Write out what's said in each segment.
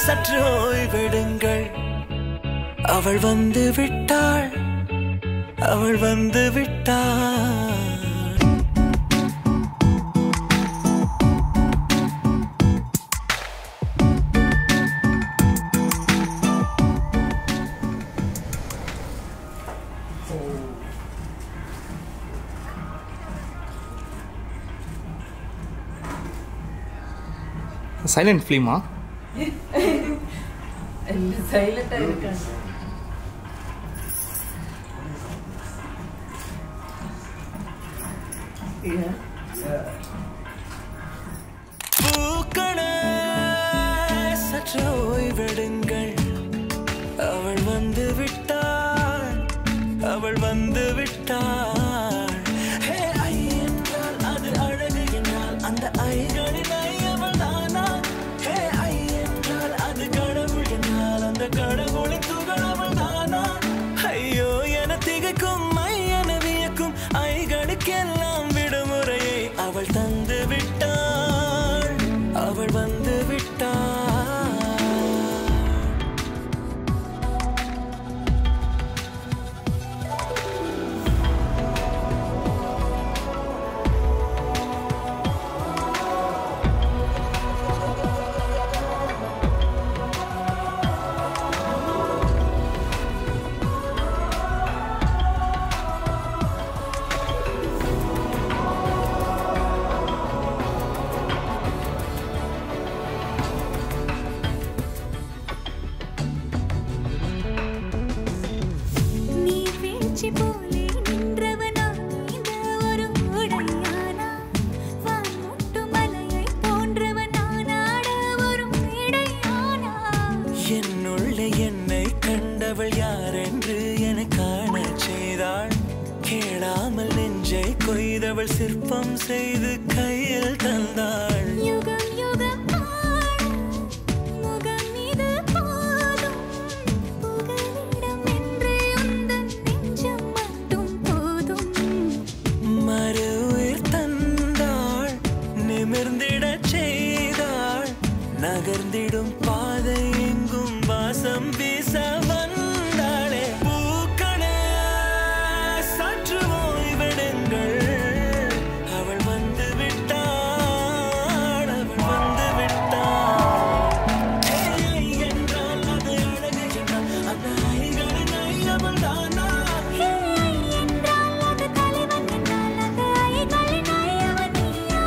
சற்று ஓய்வெடுங்கள் அவள் வந்து விட்டாள் அவள் வந்து விட்டாள் சைலண்ட் ஃபிலிமா சைலண்டாக இருக்காங்க பூக்களே சற்று ஓய்வெடுங்கள் அவள் வந்து விட்டாள் அவள் வந்து விட்டாள் ஹே ஐ என்றால் அது அழகு என்றால் அந்த ஐகளின் ஐ அவள் தானா ஹே ஐ என்றால் அது கடவுள் என்றால் அந்த கடவுளின் துகள் அவள் தானா ஐயோ என திகைக்கும் ஐ என வியக்கும் ஐகளுக்கெல்லாம் விடுமுறையை அவள் தந்து விட்டாள் அவள் வந்து விட்டாள் என்னை கண்டவள் யாரென்று என காண செய்தாள் கேளாமல் நெஞ்சை கொய்தவள் சிற்பம் செய்து கையில் தந்தாள் யுகம் யுகம் முகம் இது போதும் புகலிடம் என்று உந்தன் நெஞ்சம் மட்டும் போதும் மறு உயிர் தந்தாள் நிமிர்ந்திடச் செய்தாள் நகர்ந்திடும் பாதை எங்கும் வாசம் வீச வந்தாளே பூக்களே சற்று ஓய்வெடுங்கள் அவள் வந்து விட்டாள் அவள் வந்து விட்டாள் என்றால் அது அழகு என்றால் அந்த ஐகளின் ஐ அவள் தானா என்றால் அது தலைவன் என்றால் அந்த ஐகளின் ஐ அவன் நீயா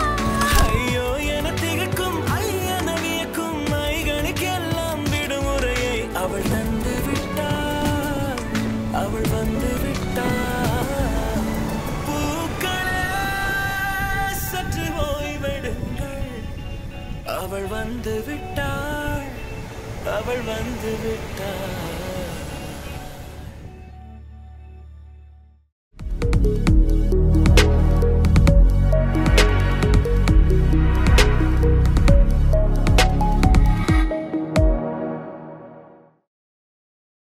ஐயோ என திகைக்கும் ஐ என வியக்கும் ஐகளுக்கெல்லாம் விடுமுறையை அவள் தந்து விட்டாள் அவள் வந்து விட்டாள் பூக்களே சற்று ஓய்வெடுங்கள் அவள் வந்து விட்டாள் அவள் வந்து விட்டாள்